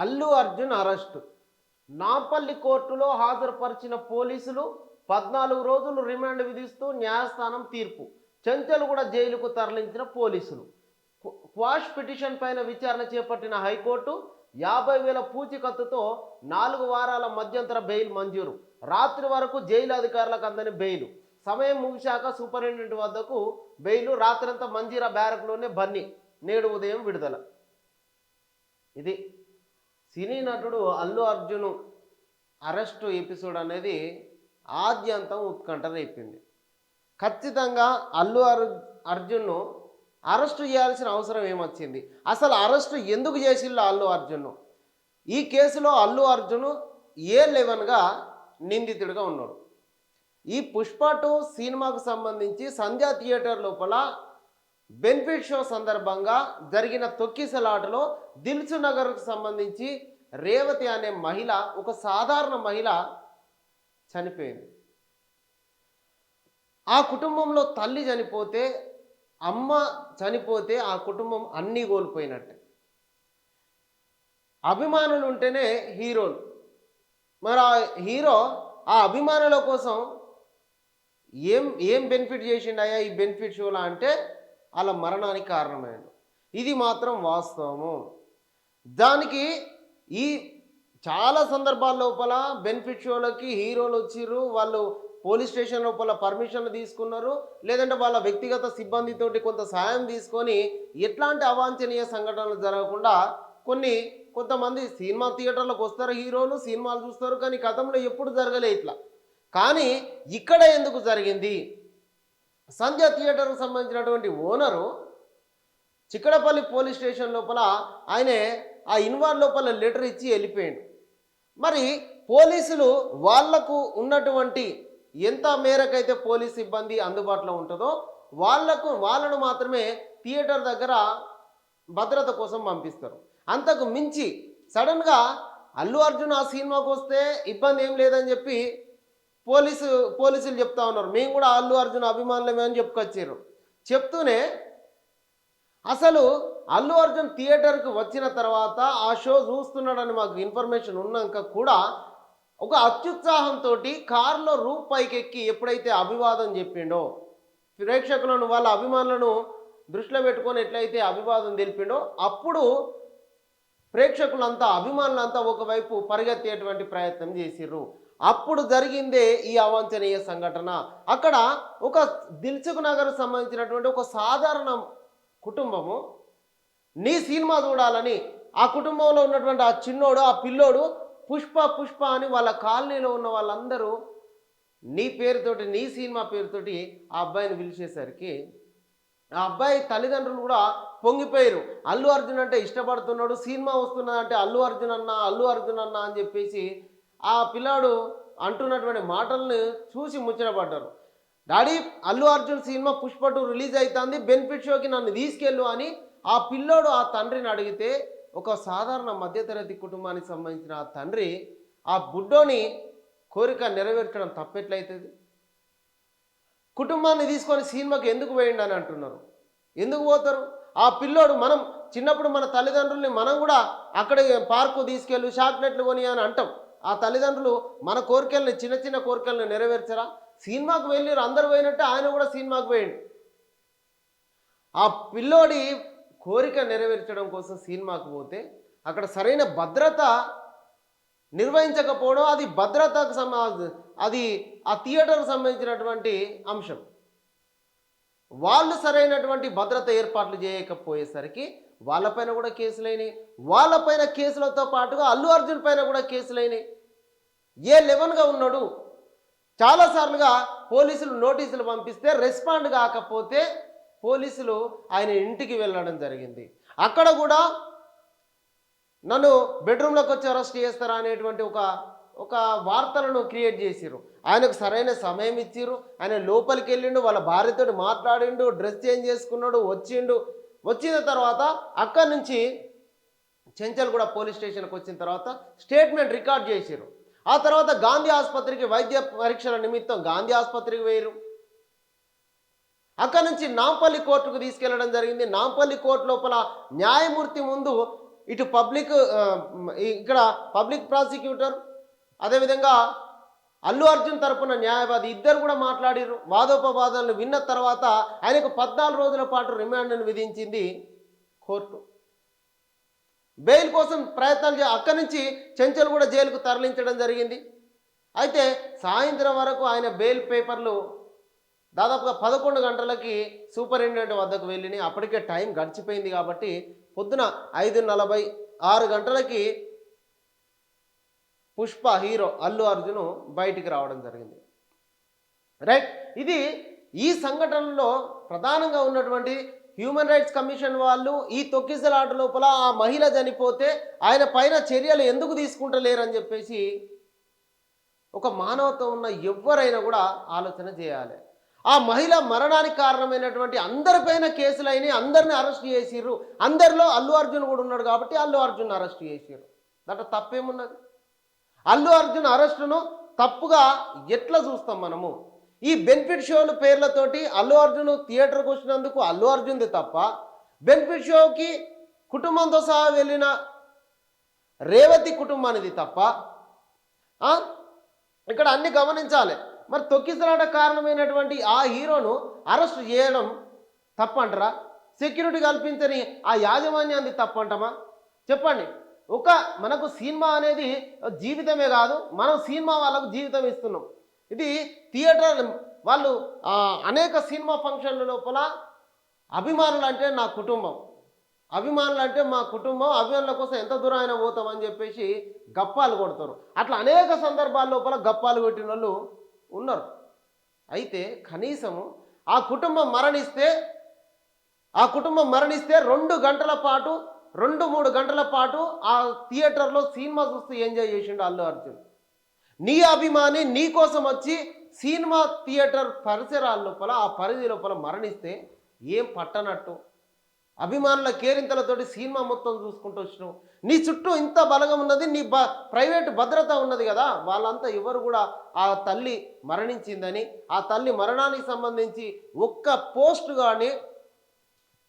Allu Arjun arrest. Nampally కోర్టులో హాజరుపరిచిన పోలీసులు 14 రోజులు రిమాండ్ విధిస్తూ న్యాయస్థానం తీర్పు. చెంచల్గూడ జైలుకు తరలించిన పోలీసులు. క్వాష్ పిటిషన్ పైన విచారణ చేపట్టిన హైకోర్టు 50,000 పూచీకత్తుతో 4 వారాల మధ్యంతర బెయిల్ మంజూరు. రాత్రి వరకు జైలు అధికారులకు అందని బెయిలు. సమయం ముగిశాక సూపరింటెండెంట్ వద్దకు బెయిలు. రాత్రంతా మంజీరా బ్యారక్లోనే బన్నీ. నేడు ఉదయం విడుదల. ఇది సినీ నటుడు అల్లు అర్జున్ అరెస్టు ఎపిసోడ్ అనేది ఆద్యంతం ఉత్కంఠ రేపింది. ఖచ్చితంగా అల్లు అర్జున్ను అరెస్టు చేయాల్సిన అవసరం ఏమొచ్చింది? అసలు అరెస్టు ఎందుకు చేసిళ్ళు అల్లు అర్జున్ను? ఈ కేసులో అల్లు అర్జున్ A11గా నిందితుడిగా ఉన్నాడు. ఈ పుష్ప 2 సినిమాకు సంబంధించి సంధ్యా థియేటర్ లోపల బెనిఫిట్ షో సందర్భంగా జరిగిన తొక్కిసలాటలో దిల్సు నగర్కు సంబంధించి రేవతి అనే మహిళ, ఒక సాధారణ మహిళ చనిపోయింది. ఆ కుటుంబంలో తల్లి చనిపోతే, అమ్మ చనిపోతే ఆ కుటుంబం అన్నీ కోల్పోయినట్టే. అభిమానులు ఉంటేనే హీరోలు. మరి ఆ హీరో ఆ అభిమానుల కోసం ఏం బెనిఫిట్ చేసిండయా ఈ బెనిఫిట్ షోలా అంటే వాళ్ళ మరణానికి కారణమైంది. ఇది మాత్రం వాస్తవము. దానికి ఈ చాలా సందర్భాల లోపల బెనిఫిట్ షోలకి హీరోలు వచ్చిర్రు, వాళ్ళు పోలీస్ స్టేషన్ లోపల పర్మిషన్లు తీసుకున్నారు, లేదంటే వాళ్ళ వ్యక్తిగత సిబ్బందితోటి కొంత సాయం తీసుకొని ఎట్లాంటి అవాంఛనీయ సంఘటనలు జరగకుండా కొంతమంది సినిమా థియేటర్లకు వస్తారు, హీరోలు సినిమాలు చూస్తారు, కానీ గతంలో ఎప్పుడు జరగలే ఇట్లా. కానీ ఇక్కడ ఎందుకు జరిగింది? సంధ్య థియేటర్కు సంబంధించినటువంటి ఓనరు చిక్కడపల్లి పోలీస్ స్టేషన్ లోపల ఆయనే ఆ ఇన్వాల్వ్ లోపల లెటర్ ఇచ్చి వెళ్ళిపోయాడు. మరి పోలీసులు వాళ్లకు ఉన్నటువంటి ఎంత మేరకైతే పోలీస్ సిబ్బంది అందుబాటులో ఉంటుందో వాళ్ళను మాత్రమే థియేటర్ దగ్గర భద్రత కోసం పంపిస్తారు. అంతకు మించి సడన్గా అల్లు అర్జున్ ఆ సినిమాకు వస్తే ఇబ్బంది ఏం లేదని చెప్పి పోలీసులు చెప్తా ఉన్నారు. మేము కూడా అల్లు అర్జున్ అభిమానులమే అని చెప్పుకొచ్చారు. చెప్తూనే అసలు అల్లు అర్జున్ థియేటర్కి వచ్చిన తర్వాత ఆ షో చూస్తున్నాడని మాకు ఇన్ఫర్మేషన్ ఉన్నాక కూడా ఒక అత్యుత్సాహంతో కారులో రూప్ పైకెక్కి ఎప్పుడైతే అభివాదం చెప్పిండో, ప్రేక్షకులను వాళ్ళ అభిమానులను దృష్టిలో పెట్టుకొని ఎట్లయితే అభివాదం తెలిపిండో, అప్పుడు ప్రేక్షకులంతా అభిమానులంతా ఒకవైపు పరిగెత్తేటువంటి ప్రయత్నం చేసిర్రు. అప్పుడు జరిగిందే ఈ అవాంఛనీయ సంఘటన. అక్కడ ఒక దిల్సుఖ్ నగర్ సంబంధించినటువంటి ఒక సాధారణ కుటుంబము నీ సినిమా చూడాలని ఆ కుటుంబంలో ఉన్నటువంటి ఆ చిన్నోడు, ఆ పిల్లోడు పుష్ప అని వాళ్ళ కాలనీలో ఉన్న వాళ్ళందరూ నీ పేరుతోటి, నీ సినిమా పేరుతోటి ఆ అబ్బాయిని పిలిచేసరికి ఆ అబ్బాయి తల్లిదండ్రులు కూడా పొంగిపోయారు. అల్లు అర్జున్ అంటే ఇష్టపడుతున్నాడు, సినిమా వస్తున్నదంటే అల్లు అర్జున్ అన్న అని చెప్పేసి ఆ పిల్లాడు అంటున్నటువంటి మాటలను చూసి ముచ్చటపడ్డారు. Daddy, Allu Arjun cinema Pushpa 2 release అవుతుంది, బెనిఫిట్ షోకి నన్ను తీసుకెళ్ళు అని ఆ పిల్లోడు ఆ తండ్రిని అడిగితే, ఒక సాధారణ మధ్యతరగతి కుటుంబానికి సంబంధించిన ఆ తండ్రి ఆ బుడ్డోని కోరిక నెరవేర్చడం తప్పెట్లయితుంది? కుటుంబాన్ని తీసుకొని సినిమాకి ఎందుకు పోయిండు అని అంటున్నారు. ఎందుకు పోతారు? ఆ పిల్లోడు, మనం చిన్నప్పుడు మన తల్లిదండ్రుల్ని మనం కూడా అక్కడ పార్కు తీసుకెళ్ళు, చాక్లెట్లు కొని అని అంటాం. ఆ తల్లిదండ్రులు మన కోరికల్ని, చిన్న చిన్న కోరికలను నెరవేర్చరా? సినిమాకు వెళ్ళారు, అందరు పోయినట్టే ఆయన కూడా సినిమాకు పోయిండు. ఆ పిల్లోడి కోరిక నెరవేర్చడం కోసం సినిమాకు పోతే అక్కడ సరైన భద్రత నిర్వహించకపోవడం, అది భద్రతకు అది ఆ థియేటర్కు సంబంధించినటువంటి అంశం. వాళ్ళు సరైనటువంటి భద్రత ఏర్పాట్లు చేయకపోయేసరికి వాళ్ళపైన కూడా కేసులైనాయి. వాళ్ళపైన కేసులతో పాటుగా అల్లు అర్జున్ పైన కూడా కేసులైనాయి. A11గా ఉన్నాడు. చాలాసార్లుగా పోలీసులు నోటీసులు పంపిస్తే రెస్పాండ్ కాకపోతే పోలీసులు ఆయన ఇంటికి వెళ్ళడం జరిగింది. అక్కడ కూడా నన్ను బెడ్రూమ్లోకి వచ్చి అరెస్ట్ చేస్తారా అనేటువంటి ఒక వార్తలను క్రియేట్ చేసిర్రు. ఆయనకు సరైన సమయం ఇచ్చిర్రు. ఆయన లోపలికి వెళ్ళిండు, వాళ్ళ భార్యతో మాట్లాడిండు, డ్రెస్ చేంజ్ చేసుకున్నాడు, వచ్చిన తర్వాత అక్కడి నుంచి చెంచల్గూడ పోలీస్ స్టేషన్కి వచ్చిన తర్వాత స్టేట్మెంట్ రికార్డ్ చేసిర్రు. ఆ తర్వాత గాంధీ ఆసుపత్రికి వైద్య పరీక్షల నిమిత్తం గాంధీ ఆసుపత్రికి వేయరు. అక్కడి నుంచి నాంపల్లి కోర్టుకు తీసుకెళ్లడం జరిగింది. నాంపల్లి కోర్టు లోపల న్యాయమూర్తి ముందు ఇటు పబ్లిక్ ఇక్కడ పబ్లిక్ ప్రాసిక్యూటర్ అదేవిధంగా అల్లు అర్జున్ తరపున న్యాయవాది ఇద్దరు కూడా మాట్లాడారు. వాదోపవాదాలను విన్న తర్వాత ఆయనకు 14 రోజుల పాటు రిమాండ్ను విధించింది కోర్టు. బెయిల్ కోసం ప్రయత్నాలు అక్కడి నుంచి చెంచల్ కూడా జైలుకు తరలించడం జరిగింది. అయితే సాయంత్రం వరకు ఆయన బెయిల్ పేపర్లు దాదాపుగా 11 గంటలకి సూపరింటెండెంట్ వద్దకు వెళ్ళినాయి. అప్పటికే టైం గడిచిపోయింది కాబట్టి పొద్దున 5:46 గంటలకి పుష్ప హీరో అల్లు అర్జున్ బయటికి రావడం జరిగింది. రైట్, ఇది ఈ సంఘటనలో ప్రధానంగా ఉన్నటువంటి హ్యూమన్ రైట్స్ కమిషన్ వాళ్ళు ఈ తొక్కిసలాట లోపల ఆ మహిళ చనిపోతే ఆయన పైన చర్యలు ఎందుకు తీసుకుంటలేరని చెప్పేసి ఒక మానవత్వం ఉన్న ఎవరైనా కూడా ఆలోచన చేయాలి. ఆ మహిళ మరణానికి కారణమైనటువంటి అందరిపైన కేసులు అయినాయి, అందరిని అరెస్ట్ చేసిర్రు. అందరిలో అల్లు అర్జున్ కూడా ఉన్నాడు కాబట్టి అల్లు అర్జున్ అరెస్ట్ చేసిర్రు. దాంట్లో తప్పేమున్నది? అల్లు అర్జున్ అరెస్టును తప్పుగా ఎట్లా చూస్తాం మనము? ఈ బెనిఫిట్ షోలు పేర్లతోటి అల్లు అర్జున్ థియేటర్కి వచ్చినందుకు అల్లు అర్జున్ది తప్ప, బెనిఫిట్ షోకి కుటుంబంతో సహా వెళ్ళిన రేవతి కుటుంబానిది తప్ప? ఇక్కడ అన్ని గమనించాలి. మరి తొక్కిసలాట కారణమైనటువంటి ఆ హీరోను అరెస్ట్ చేయడం తప్పంటారా? సెక్యూరిటీ కల్పించని ఆ యాజమాన్యాన్ని తప్పంటామా? చెప్పండి. మనకు సినిమా అనేది జీవితమే కాదు, మనం సినిమా వాళ్ళకు జీవితం ఇస్తున్నాం. ఇది థియేటర్ వాళ్ళు అనేక సినిమా ఫంక్షన్ల లోపల అభిమానులు అంటే నా కుటుంబం, అభిమానులు అంటే మా కుటుంబం, అభిమానుల కోసం ఎంత దూరం అయినా పోతామని చెప్పేసి గప్పాలు కొడతారు. అట్లా అనేక సందర్భాల లోపల గప్పాలు కొట్టిన వాళ్ళు ఉన్నారు. అయితే కనీసము ఆ కుటుంబం మరణిస్తే 2 గంటల పాటు 2-3 గంటల పాటు ఆ థియేటర్లో సినిమా చూస్తూ ఎంజాయ్ చేసిండు అల్లు అర్జున్. నీ అభిమాని నీ కోసం వచ్చి సినిమా థియేటర్ పరిసరాల లోపల ఆ పరిధి లోపల మరణిస్తే ఏం పట్టనట్టు? అభిమానుల కేరింతలతోటి సినిమా మొత్తం చూసుకుంటూ వచ్చినావు. నీ చుట్టూ ఇంత బలగం ఉన్నది, నీ ప్రైవేటు భద్రత ఉన్నది కదా. వాళ్ళంతా ఎవరు కూడా ఆ తల్లి మరణించిందని, ఆ తల్లి మరణానికి సంబంధించి ఒక్క పోస్ట్ కానీ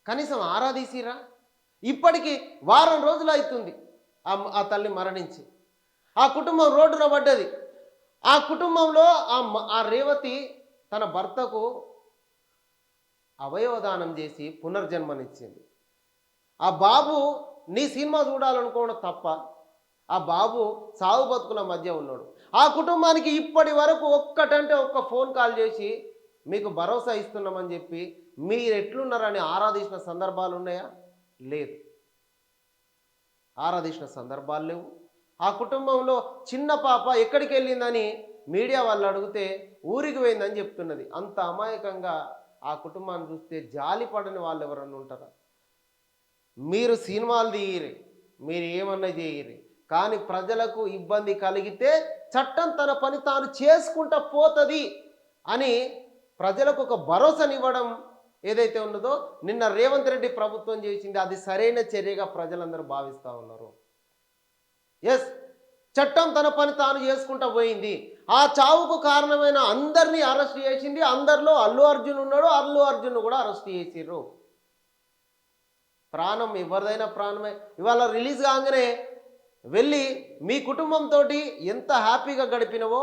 కనీసం ఆరాధీసిరా? ఇప్పటికీ వారం రోజులు అవుతుంది ఆ తల్లి మరణించి. ఆ కుటుంబం రోడ్డున పడ్డది. ఆ కుటుంబంలో ఆ రేవతి తన భర్తకు అవయవదానం చేసి పునర్జన్మనిచ్చింది. ఆ బాబు నీ సినిమా చూడాలనుకోవడం తప్ప? ఆ బాబు సాగు బతుకుల మధ్య ఉన్నాడు. ఆ కుటుంబానికి ఇప్పటి వరకు ఒక్క ఫోన్ కాల్ చేసి మీకు భరోసా ఇస్తున్నామని చెప్పి మీరు ఎట్లున్నారని ఆరాధించిన సందర్భాలు ఉన్నాయా? లేదు, ఆరాధించిన సందర్భాలు లేవు. ఆ కుటుంబంలో చిన్న పాప ఎక్కడికి వెళ్ళిందని మీడియా వాళ్ళు అడిగితే ఊరికి పోయిందని చెప్తున్నది. అంత అమాయకంగా ఆ కుటుంబాన్ని చూస్తే జాలి పడని వాళ్ళు ఎవరన్నా ఉంటారా? మీరు సినిమాలు తీయరు, మీరు ఏమన్నా చేయరు, కానీ ప్రజలకు ఇబ్బంది కలిగితే చట్టం తన పని తాను చేసుకుంటా పోతుంది అని ప్రజలకు ఒక భరోసానివ్వడం ఏదైతే ఉన్నదో నిన్న రేవంత్ రెడ్డి ప్రభుత్వం చేసింది, అది సరైన చర్యగా ప్రజలందరూ భావిస్తూ ఉన్నారు. ఎస్, చట్టం తన పని తాను చేసుకుంటా పోయింది. ఆ చావుకు కారణమైన అందరినీ అరెస్ట్ చేసింది. అందరిలో అల్లు అర్జున్ ఉన్నాడు, అల్లు అర్జున్ కూడా అరెస్ట్ చేసిర్రు. ప్రాణం ఎవరిదైనా ప్రాణమే. ఇవాళ రిలీజ్ కాగానే వెళ్ళి మీ కుటుంబంతో ఎంత హ్యాపీగా గడిపినవో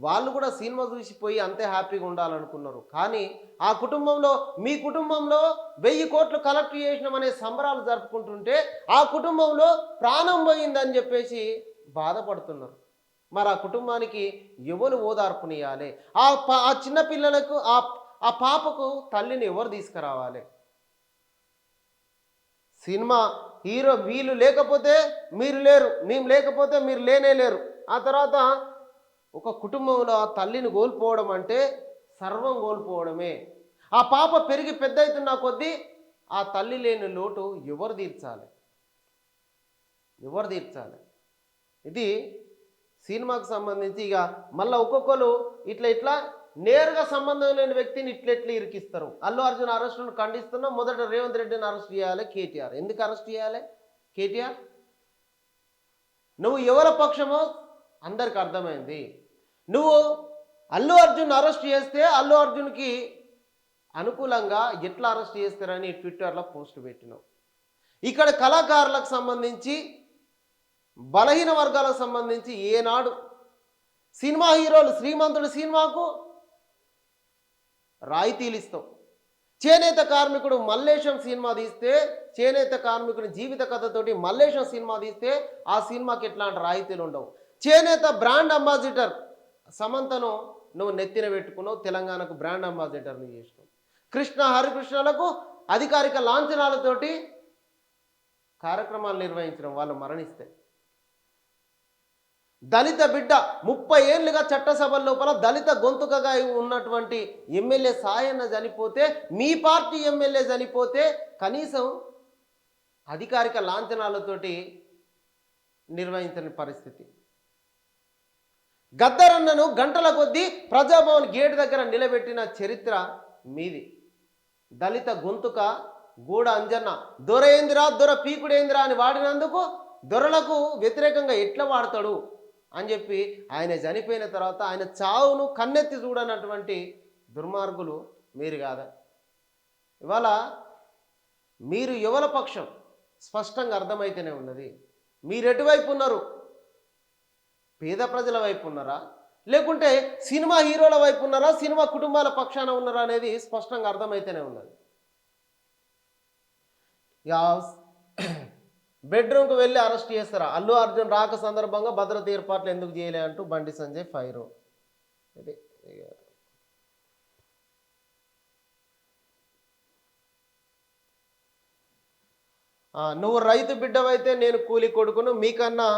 వాళ్ళు కూడా సినిమా చూసిపోయి అంతే హ్యాపీగా ఉండాలనుకున్నారు. కానీ ఆ కుటుంబంలో మీ కుటుంబంలో 1000 కోట్లు కలెక్ట్ చేసినామనే సంబరాలు జరుపుకుంటుంటే ఆ కుటుంబంలో ప్రాణం పోయిందని చెప్పేసి బాధపడుతున్నారు. మరి ఆ కుటుంబానికి ఎవరు ఓదార్పునియాలి? ఆ చిన్న పిల్లలకు ఆ పాపకు తల్లిని ఎవరు తీసుకురావాలి? సినిమా హీరో వీళ్ళు లేకపోతే మీరు లేరు, మేము లేకపోతే మీరు లేనే లేరు. ఆ తర్వాత ఒక కుటుంబంలో ఆ తల్లిని కోల్పోవడం అంటే సర్వం కోల్పోవడమే. ఆ పాప పెరిగి పెద్ద అవుతున్న కొద్దీ ఆ తల్లి లేని లోటు ఎవరు తీర్చాలి? ఇది సినిమాకు సంబంధించి. ఇక మళ్ళీ ఒక్కొక్కరు ఇట్లా నేరుగా సంబంధం లేని వ్యక్తిని ఇట్లెట్లా ఇరికిస్తారు. అల్లు అర్జున్ అరెస్టును ఖండిస్తున్నాం. మొదట రేవంత్ రెడ్డిని అరెస్ట్ చేయాలి కేటీఆర్. ఎందుకు అరెస్ట్ చేయాలి కేటీఆర్? నువ్వు ఎవరి పక్షమో అందరికి అర్థమైంది. నువ్వు అల్లు అర్జున్ అరెస్ట్ చేస్తే అల్లు అర్జున్కి అనుకూలంగా ఎట్లా అరెస్ట్ చేస్తారని ట్విట్టర్లో పోస్ట్ పెట్టినావు. ఇక్కడ కళాకారులకు సంబంధించి బలహీన వర్గాలకు సంబంధించి ఏనాడు సినిమా హీరోలు శ్రీమంతుడు సినిమాకు రాయితీలు ఇస్తాం. చేనేత కార్మికుడు మల్లేశం సినిమా తీస్తే, చేనేత కార్మికుడి జీవిత కథతోటి మల్లేశం సినిమా తీస్తే ఆ సినిమాకి ఎట్లాంటి రాయితీలు ఉండవు. చేనేత బ్రాండ్ అంబాసిడర్ సమంతను నువ్వు నెత్తిన పెట్టుకున్నావు, తెలంగాణకు బ్రాండ్ అంబాసిడర్ని చేసినావు. కృష్ణ హరికృష్ణలకు అధికారిక లాంఛనాలతోటి కార్యక్రమాలు నిర్వహించడం, వాళ్ళు మరణిస్తే. దళిత బిడ్డ 30 ఏళ్ళుగా చట్టసభల లోపల దళిత గొంతుకగా ఉన్నటువంటి ఎమ్మెల్యే సాయన్న చనిపోతే, మీ పార్టీ ఎమ్మెల్యే చనిపోతే కనీసం అధికారిక లాంఛనాలతోటి నిర్వహించని పరిస్థితి. గద్దరన్నను గంటల కొద్దీ ప్రజాభవన్ గేట్ దగ్గర నిలబెట్టిన చరిత్ర మీది. దళిత గొంతుక గూడ అంజన్న దొరేంద్రా దొర పీకుడేంద్రా అని వాడినందుకు దొరలకు వ్యతిరేకంగా ఎట్లా వాడతాడు అని చెప్పి ఆయన చనిపోయిన తర్వాత ఆయన చావును కన్నెత్తి చూడనటువంటి దుర్మార్గులు మీరు కాదా? ఇవాళ మీరు యువల పక్షం స్పష్టంగా అర్థమైతేనే ఉన్నది. మీరు ఎటువైపు ఉన్నారు? పేద ప్రజల వైపు ఉన్నారా, లేకుంటే సినిమా హీరోల వైపు ఉన్నారా, సినిమా కుటుంబాల పక్షాన ఉన్నారా అనేది స్పష్టంగా అర్థమైతేనే ఉన్నది. బెడ్రూమ్కి వెళ్ళి అరెస్ట్ చేస్తారా? అల్లు అర్జున్ రాక సందర్భంగా భద్రత ఏర్పాట్లు ఎందుకు చేయలే అంటూ బండి సంజయ్ ఫైరు. ఇది నువ్వు రైతు బిడ్డవైతే నేను కూలి కొడుకును, మీకన్నా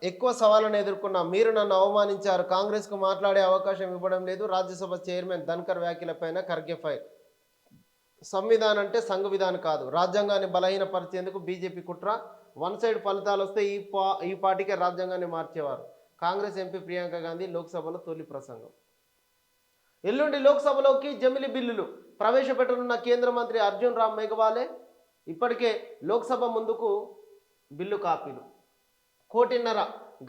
ఎక్కువ సవాళ్ళను ఎదుర్కొన్నా, మీరు నన్ను అవమానించారు, కాంగ్రెస్కు మాట్లాడే అవకాశం ఇవ్వడం లేదు. రాజ్యసభ చైర్మన్ ధన్కర్ వ్యాఖ్యలపైన ఖర్గే ఫైర్. సంవిధానం అంటే సంఘ విధానం కాదు, రాజ్యాంగాన్ని బలహీనపరిచేందుకు బీజేపీ కుట్ర. వన్ సైడ్ ఫలితాలు వస్తే ఈ పార్టీకే రాజ్యాంగాన్ని మార్చేవారు. కాంగ్రెస్ ఎంపీ ప్రియాంక గాంధీ లోక్సభలో తొలి ప్రసంగం. ఎల్లుండి లోక్సభలోకి జమిలి బిల్లులు ప్రవేశపెట్టనున్న కేంద్ర మంత్రి అర్జున్ రామ్ మేఘవాలే ఇప్పటికే లోక్సభ ముందుకు బిల్లు కాపీలు. 1.5 కోటి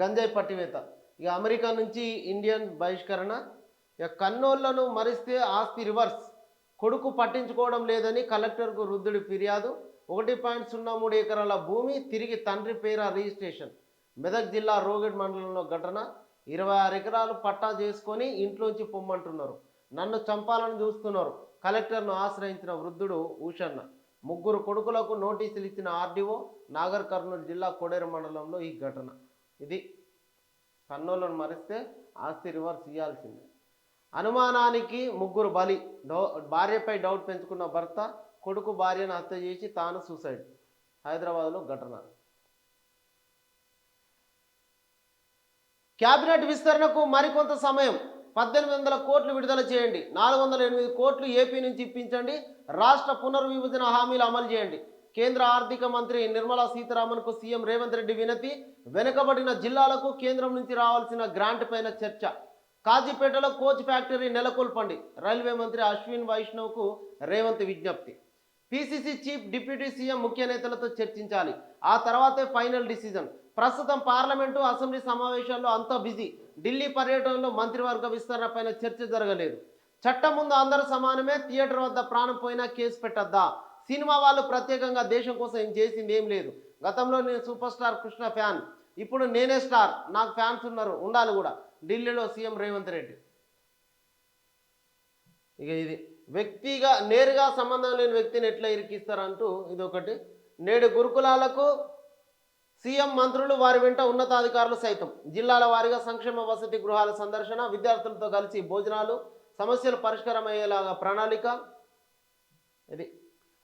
గంజాయి పట్టివేత. ఇక అమెరికా నుంచి ఇండియన్ బహిష్కరణ. ఇక కన్నోళ్లను మరిస్తే ఆస్తి రివర్స్. కొడుకు పట్టించుకోవడం లేదని కలెక్టర్కు వృద్ధుడి ఫిర్యాదు. 1.03 ఎకరాల భూమి తిరిగి తండ్రి పేర రిజిస్ట్రేషన్. మెదక్ జిల్లా రోగడ్ మండలంలో ఘటన. 26 ఎకరాలు పట్టా చేసుకొని ఇంట్లోంచి పొమ్మంటున్నారు, నన్ను చంపాలని చూస్తున్నారు. కలెక్టర్ను ఆశ్రయించిన వృద్ధుడు ఊషన్న. 3 కొడుకులకు నోటీసులు ఇచ్చిన ఆర్డీఓ. నాగర్ కర్నూలు జిల్లా కోడేరు మండలంలో ఈ ఘటన. ఇది కన్నోళ్లను మరిస్తే ఆస్తి రివర్స్ ఇవ్వాల్సిందే. అనుమానానికి 3 బలి. భార్యపై డౌట్ పెంచుకున్న భర్త, కొడుకు భార్యను హత్య చేసి తాను సూసైడ్. హైదరాబాద్లో ఘటన. క్యాబినెట్ విస్తరణకు మరికొంత సమయం. 1800 కోట్లు విడుదల చేయండి. 408 కోట్లు ఏపీ నుంచి ఇప్పించండి. రాష్ట్ర పునర్విభజన హామీలు అమలు చేయండి. కేంద్ర ఆర్థిక మంత్రి నిర్మలా సీతారామన్కు సీఎం రేవంత్ రెడ్డి వినతి. వెనుకబడిన జిల్లాలకు కేంద్రం నుంచి రావాల్సిన గ్రాంట్ పైన చర్చ. కాజీపేటలో కోచ్ ఫ్యాక్టరీ నెలకొల్పండి. రైల్వే మంత్రి అశ్విన్ వైష్ణవ్కు రేవంత్ విజ్ఞప్తి. పీసీసీ చీఫ్ డిప్యూటీ సీఎం ముఖ్య నేతలతో చర్చించాలి, ఆ తర్వాతే ఫైనల్ డిసిజన్. ప్రస్తుతం పార్లమెంటు అసెంబ్లీ సమావేశాల్లో అంతా బిజీ. ఢిల్లీ పర్యటనలో మంత్రివర్గ విస్తరణ పైన చర్చ జరగలేదు. చట్టం ముందు అందరూ సమానమే, థియేటర్ వద్ద ప్రాణం పోయినా కేసు పెట్టద్దా? సినిమా వాళ్ళు ప్రత్యేకంగా దేశం కోసం ఏం చేసింది ఏం లేదు. గతంలో నేను సూపర్ స్టార్ కృష్ణ ఫ్యాన్, ఇప్పుడు నేనే స్టార్, నాకు ఫ్యాన్స్ ఉన్నారు, ఉండాలి కూడా. ఢిల్లీలో సీఎం రేవంత్ రెడ్డి. ఇక ఇది వ్యక్తిగా నేరుగా సంబంధం లేని వ్యక్తిని ఎట్లా ఇరికిస్తారంటూ ఇదొకటి. నేడు గురుకులాలకు సీఎం మంత్రులు వారి వెంట ఉన్నతాధికారులు సైతం. జిల్లాల వారీగా సంక్షేమ వసతి గృహాల సందర్శన, విద్యార్థులతో కలిసి భోజనాలు, సమస్యలు పరిష్కారం అయ్యేలాగా ప్రణాళిక. ఇది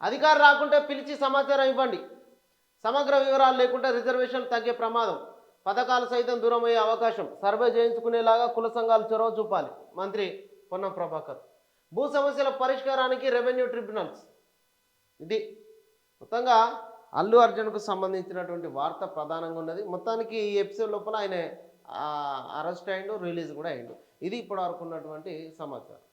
అధికారం రాకుంటే పిలిచి సమాచారం ఇవ్వండి. సమగ్ర వివరాలు లేకుంటే రిజర్వేషన్ తగ్గే ప్రమాదం. పథకాలు సైతం దూరం అయ్యే అవకాశం. సర్వే చేయించుకునేలాగా కుల సంఘాలు చొరవ చూపాలి. మంత్రి పొన్నం ప్రభాకర్. భూ సమస్యల పరిష్కారానికి రెవెన్యూ ట్రిబ్యునల్స్. ఇది మొత్తంగా అల్లు అర్జున్కు సంబంధించినటువంటి వార్త ప్రధానంగా ఉన్నది. మొత్తానికి ఈ ఎపిసోడ్ లోపల ఆయన అరెస్ట్ అయ్యిండు, రిలీజ్ కూడా అయ్యిండు. ఇది ఇప్పటి వరకు ఉన్నటువంటి సమాచారం.